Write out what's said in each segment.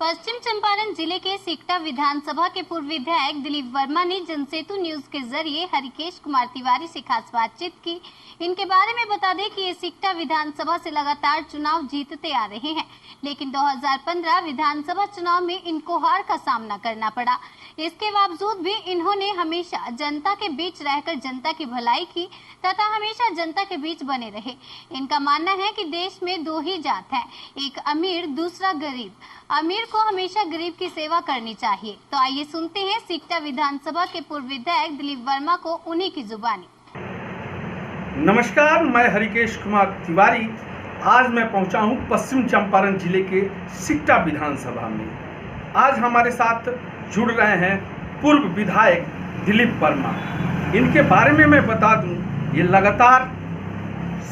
पश्चिम चंपारण जिले के सिकटा विधानसभा के पूर्व विधायक दिलीप वर्मा ने जनसेतु न्यूज के जरिए हरिकेश कुमार तिवारी से खास बातचीत की। इनके बारे में बता दें कि ये सिकटा विधानसभा से लगातार चुनाव जीतते आ रहे हैं, लेकिन 2015 विधानसभा चुनाव में इनको हार का सामना करना पड़ा। इसके बावजूद भी इन्होंने हमेशा जनता के बीच रहकर जनता की भलाई की तथा हमेशा जनता के बीच बने रहे। इनका मानना है कि देश में दो ही जात है, एक अमीर दूसरा गरीब। अमीर को हमेशा गरीब की सेवा करनी चाहिए। तो आइए सुनते हैं सिकटा विधानसभा के पूर्व विधायक दिलीप वर्मा को उन्हीं की जुबानी। नमस्कार, मैं हरिकेश कुमार तिवारी। आज मैं पहुंचा हूं पश्चिम चंपारण जिले के सिकटा विधानसभा में। आज हमारे साथ जुड़ रहे हैं पूर्व विधायक दिलीप वर्मा। इनके बारे में मैं बता दूं, ये लगातार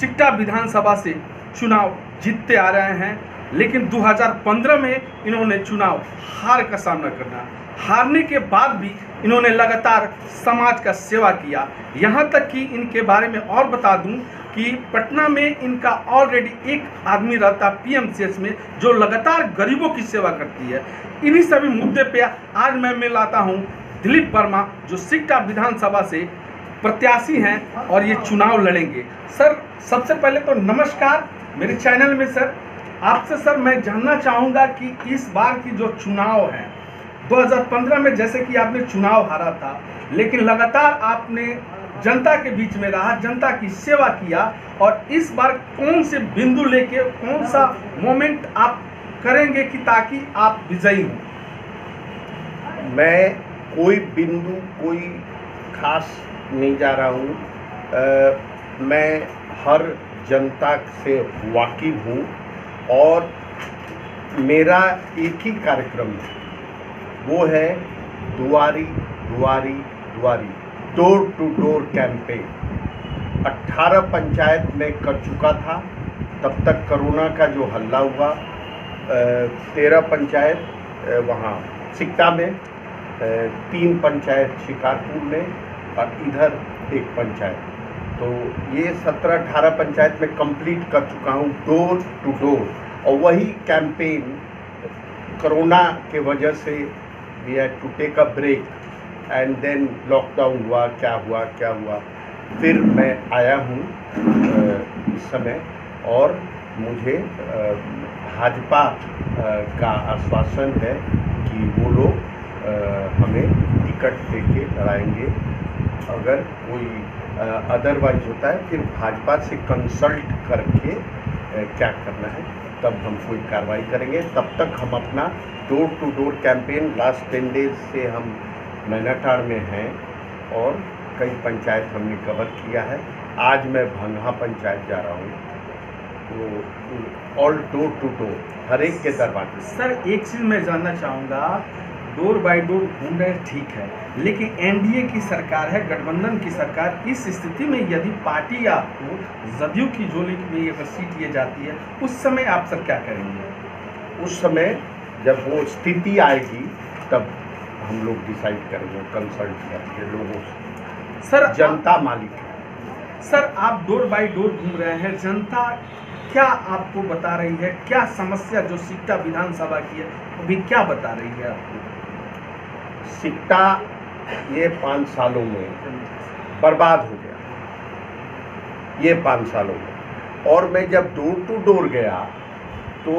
सिकटा विधानसभा से चुनाव जीतते आ रहे हैं, लेकिन 2015 में इन्होंने चुनाव हार का सामना करना। हारने के बाद भी इन्होंने लगातार समाज का सेवा किया। यहाँ तक कि इनके बारे में और बता दूं कि पटना में इनका ऑलरेडी एक आदमी रहता पीएमसीएच में, जो लगातार गरीबों की सेवा करती है। इन्हीं सभी मुद्दे पे आज मैं मिल आता हूँ दिलीप वर्मा, जो सिकटा विधानसभा से प्रत्याशी हैं और ये चुनाव लड़ेंगे। सर, सबसे पहले तो नमस्कार मेरे चैनल में। सर, आपसे सर मैं जानना चाहूँगा कि इस बार की जो चुनाव है 2015 में, जैसे कि आपने चुनाव हारा था, लेकिन लगातार आपने जनता के बीच में रहा, जनता की सेवा किया, और इस बार कौन से बिंदु लेके कौन सा मोमेंट आप करेंगे कि ताकि आप विजयी हों? मैं कोई बिंदु कोई खास नहीं जा रहा हूँ। मैं हर जनता से वाकिफ हूँ और मेरा एक ही कार्यक्रम है, वो है दुआरी दुआरी दुआरी, door to door campaign. 18 panchayat में कर चुका था, तब तक कोरोना का जो हल्ला हुआ। 13 पंचायत वहाँ सिकटा में, 3 पंचायत शिकारपुर में और इधर एक पंचायत। तो ये 17-18 पंचायत में कंप्लीट कर चुका हूँ डोर टू डोर। और वही कैंपेन कोरोना के वजह से we had to take a break and then lockdown हुआ, क्या हुआ। फिर मैं आया हूँ इस समय, और मुझे भाजपा का आश्वासन है कि वो लोग हमें टिकट देके लड़ाएंगे। अगर कोई अदरवाइज होता है, फिर भाजपा से कंसल्ट करके क्या करना है, तब हम कोई कार्रवाई करेंगे। तब तक हम अपना door to door campaign last 10 days से हम मैनाटाड़ में हैं और कई पंचायत हमने कवर किया है। आज मैं भंगा पंचायत जा रहा हूँ, तो ऑल डोर टू डोर, हर एक के दरवाजे। सर, एक चीज़ मैं जानना चाहूँगा, डोर बाय डोर घूम रहे ठीक है, लेकिन एनडीए की सरकार है, गठबंधन की सरकार। इस स्थिति में यदि पार्टी आपको जदयू की झोली में अगर सीट ये जाती है, उस समय आप सर क्या करेंगे? उस समय जब वो स्थिति आएगी तब हम लोग डिसाइड करेंगे, कंसल्ट करेंगे लोगों से। सर, जनता मालिक है। सर, आप डोर बाय डोर घूम रहे हैं, जनता क्या आपको बता रही है? क्या समस्या जो सिकटा विधानसभा की है अभी क्या बता रही है आपको? सिकटा ये 5 सालों में बर्बाद हो गया, ये 5 सालों में। और मैं जब डोर टू डोर गया तो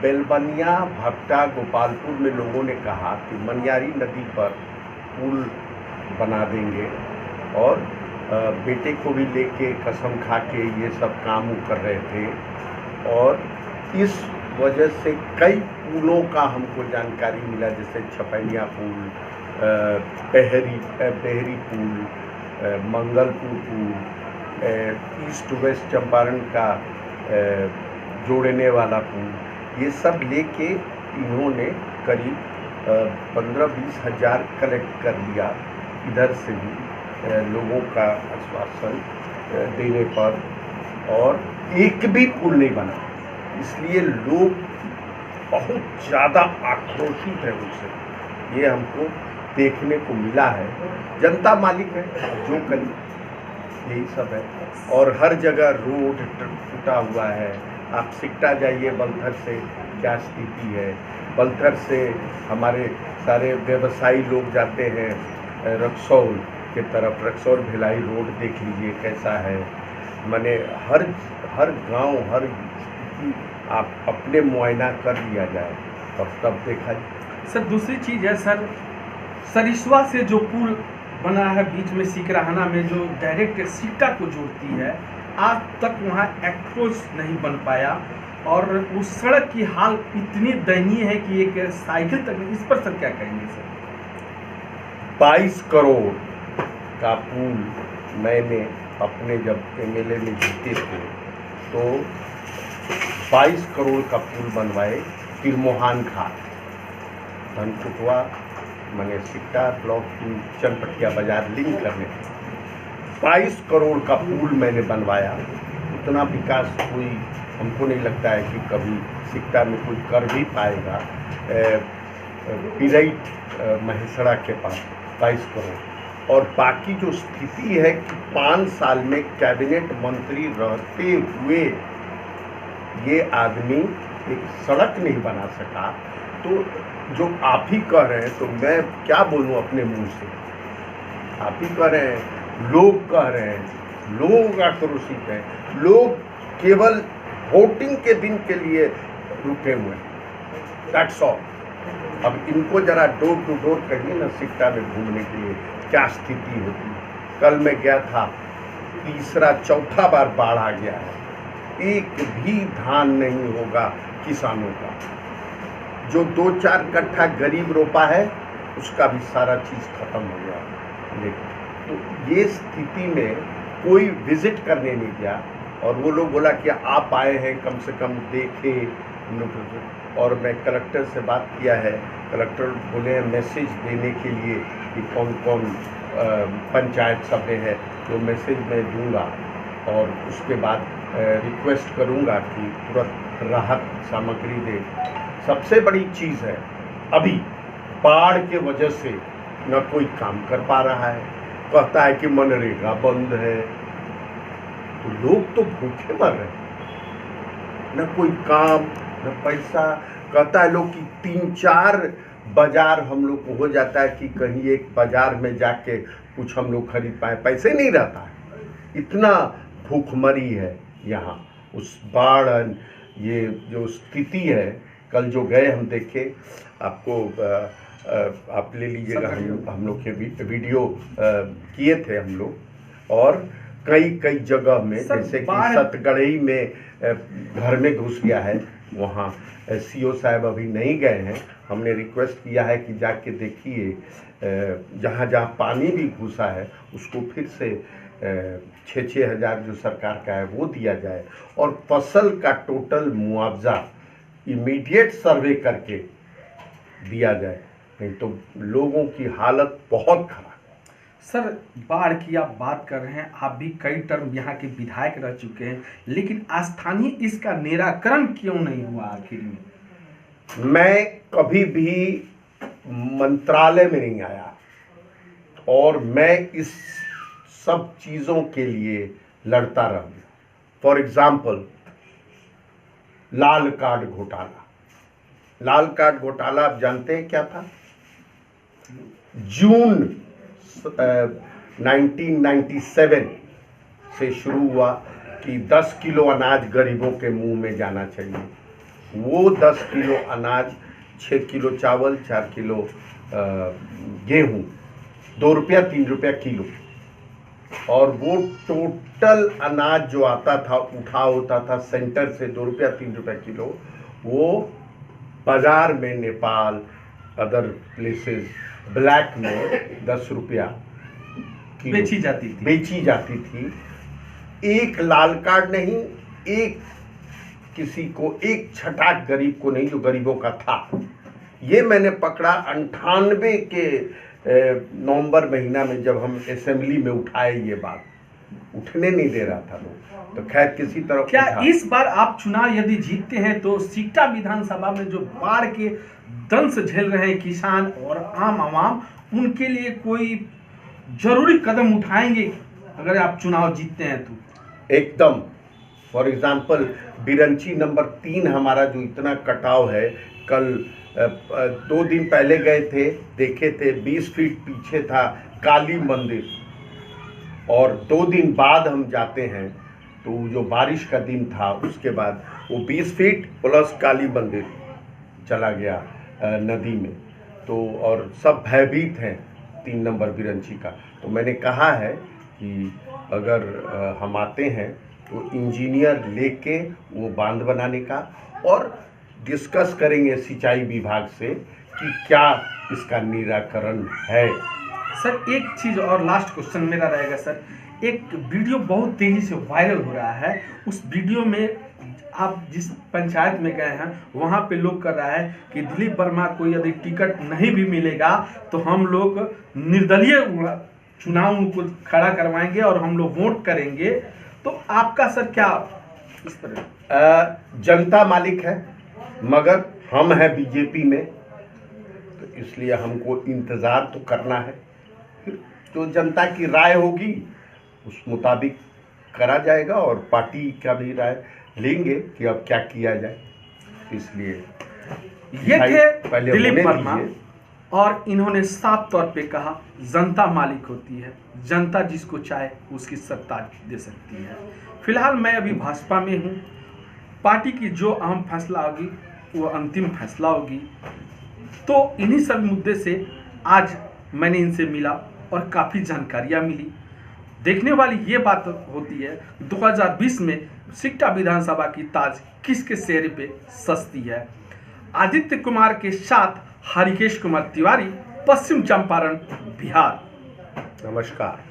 बेलबनिया, भगटा, गोपालपुर में लोगों ने कहा कि मनियारी नदी पर पुल बना देंगे, और बेटे को भी लेके कसम खा के ये सब काम कर रहे थे। और इस वजह से कई पुलों का हमको जानकारी मिला, जैसे छपैया पुल, बहरी पुल, मंगलपुर पुल, ईस्ट वेस्ट चंपारण का जोड़ने वाला पुल, ये सब लेके इन्होंने करीब 15-20 हज़ार कलेक्ट कर लिया इधर से भी लोगों का आश्वासन देने पर, और एक भी पुल नहीं बना। इसलिए लोग बहुत ज़्यादा आक्रोशित है उनसे, ये हमको देखने को मिला है। जनता मालिक है, जो करी यही सब है। और हर जगह रोड टूटा हुआ है। आप सिकटा जाइए बलथर से क्या स्थिति है। बलथर से हमारे सारे व्यवसायी लोग जाते हैं रक्सौल के तरफ, रक्सौल भिलाई रोड देख लीजिए कैसा है। माने हर गांव, हर स्थिति आप अपने मुआयना कर लिया जाए तब देखा जाए। सर दूसरी चीज़ है सर, सरिस्वा से जो पुल बना है बीच में सिकराहना में, जो डायरेक्ट सिक्टा को जोड़ती है, आज तक वहाँ अप्रोच नहीं बन पाया और उस सड़क की हाल इतनी दयनीय है कि एक साइकिल तक, इस पर सर क्या कहेंगे सर? 22 करोड़ का पुल मैंने अपने जब एमएलए में जीते थे तो 22 करोड़ का पुल बनवाए तिरमोहान घाट, धनकुटवा मैंने सिक्टा ब्लॉक चनपटिया बाजार लिंक करने 22 करोड़ का पुल मैंने बनवाया। उतना विकास कोई हमको नहीं लगता है कि कभी सिक्टा में कोई कर भी पाएगा। पिरैट महेसड़ा के पास 22 करोड़, और बाकी जो स्थिति है कि 5 साल में कैबिनेट मंत्री रहते हुए ये आदमी एक सड़क नहीं बना सका। तो जो आप ही कह रहे हैं तो मैं क्या बोलूं अपने मुंह से, आप ही कह रहे हैं, लोग कह रहे हैं, लोग आक्रोशित हैं, लोग केवल वोटिंग के दिन के लिए रुके हुए हैं, दैट्स ऑल। अब इनको जरा डोर टू डोर कहिए ना सिक्टा में घूमने के लिए क्या स्थिति होती है। कल मैं गया था, तीसरा चौथा बार बाढ़ आ गया है, एक भी धान नहीं होगा किसानों का। जो 2-4 कट्ठा गरीब रोपा है उसका भी सारा चीज़ खत्म हो गया। लेकिन तो ये स्थिति में कोई विजिट करने नहीं गया, और वो लोग बोला कि आप आए हैं कम से कम देखें। और मैं कलेक्टर से बात किया है, कलेक्टर बोले हैं मैसेज देने के लिए कि कौन कौन पंचायत सभ्य है, तो मैसेज मैं दूंगा और उसके बाद रिक्वेस्ट करूंगा कि तुरंत राहत सामग्री दे। सबसे बड़ी चीज़ है अभी बाढ़ के वजह से न कोई काम कर पा रहा है, कहता है कि मनरेगा बंद है, तो लोग तो भूखे मर रहे हैं, न कोई काम न पैसा। कहता है लोग कि 3-4 बाजार हम लोग को हो जाता है कि कहीं एक बाजार में जाके कुछ हम लोग खरीद पाए, पैसे नहीं रहता है, इतना भूखमरी है यहाँ। उस बाढ़ ये जो स्थिति है, कल जो गए हम देखे, आपको आप ले लीजिएगा, हम लोग के वीडियो किए थे हम लोग, और कई जगह में जैसे कि सतगढ़ई में घर में घुस गया है, वहाँ सीओ साहब अभी नहीं गए हैं। हमने रिक्वेस्ट किया है कि जाके देखिए, जहाँ जहाँ पानी भी घुसा है उसको फिर से 6-6 हज़ार जो सरकार का है वो दिया जाए, और फसल का टोटल मुआवजा इमीडिएट सर्वे करके दिया जाए, नहीं तो लोगों की हालत बहुत खराब। सर बाढ़ की आप बात कर रहे हैं, आप भी कई टर्म यहाँ के विधायक रह चुके हैं, लेकिन स्थानीय इसका निराकरण क्यों नहीं हुआ आखिर में? मैं कभी भी मंत्रालय में नहीं आया, और मैं इस सब चीज़ों के लिए लड़ता रह गया। फॉर एग्जाम्पल लाल कार्ड घोटाला। लाल कार्ड घोटाला आप जानते हैं क्या था? जून 1997 से शुरू हुआ कि 10 किलो अनाज गरीबों के मुंह में जाना चाहिए। वो 10 किलो अनाज, 6 किलो चावल, 4 किलो गेहूँ, 2 रुपया 3 रुपया किलो, और वो टोटल अनाज जो आता था, उठा होता था सेंटर से 2 रुपया 3 रुपया किलो, वो बाजार में नेपाल अदर प्लेसेस ब्लैक में 10 रुपया बेची जाती थी। एक लाल कार्ड नहीं, एक किसी को, एक छटाक गरीब को नहीं जो गरीबों का था। ये मैंने पकड़ा 98 के नवंबर महीना में, जब हम असेंबली में उठाए, ये बात उठने नहीं दे रहा था लोग, तो खैर किसी तरह। क्या इस बार आप चुनाव यदि जीतते हैं तो सिक्टा विधानसभा में जो बाढ़ के दंश झेल रहे हैं किसान और आम आवाम, उनके लिए कोई जरूरी कदम उठाएंगे अगर आप चुनाव जीतते हैं तो? एकदम फॉर एग्जांपल बिरंची नंबर 3 हमारा जो इतना कटाव है, कल 2 दिन पहले गए थे, देखे थे 20 फीट पीछे था काली मंदिर, और 2 दिन बाद हम जाते हैं तो जो बारिश का दिन था उसके बाद वो 20 फीट प्लस काली मंदिर चला गया नदी में। तो और सब भयभीत हैं 3 नंबर बिरंची का। तो मैंने कहा है कि अगर हम आते हैं तो इंजीनियर लेके वो बांध बनाने का और डिस्कस करेंगे सिंचाई विभाग से कि क्या इसका निराकरण है। सर एक चीज़ और लास्ट क्वेश्चन मेरा रहेगा सर, एक वीडियो बहुत तेज़ी से वायरल हो रहा है, उस वीडियो में आप जिस पंचायत में गए हैं वहाँ पे लोग कर रहा है कि दिलीप वर्मा को यदि टिकट नहीं भी मिलेगा तो हम लोग निर्दलीय चुनाव को खड़ा करवाएंगे और हम लोग वोट करेंगे। तो आपका सर क्या इस पर? जनता मालिक है, मगर हम हैं बीजेपी में, तो इसलिए हमको इंतज़ार तो करना है, फिर जो जनता की राय होगी उस मुताबिक करा जाएगा और पार्टी का भी राय लेंगे कि अब क्या किया जाए। इसलिए ये थे दिलीप वर्मा और इन्होंने साफ तौर पे कहा जनता मालिक होती है, जनता जिसको चाहे उसकी सत्ता दे सकती है। फिलहाल मैं अभी भाजपा में हूँ, पार्टी की जो अहम फैसला होगी वो अंतिम फैसला होगी। तो इन्हीं सब मुद्दे से आज मैंने इनसे मिला और काफ़ी जानकारियाँ मिली। देखने वाली ये बात होती है 2020 में सिकटा विधानसभा की ताज किसके चेहरे पे सजती है। आदित्य कुमार के साथ हरिकेश कुमार तिवारी, पश्चिम चंपारण, बिहार। नमस्कार।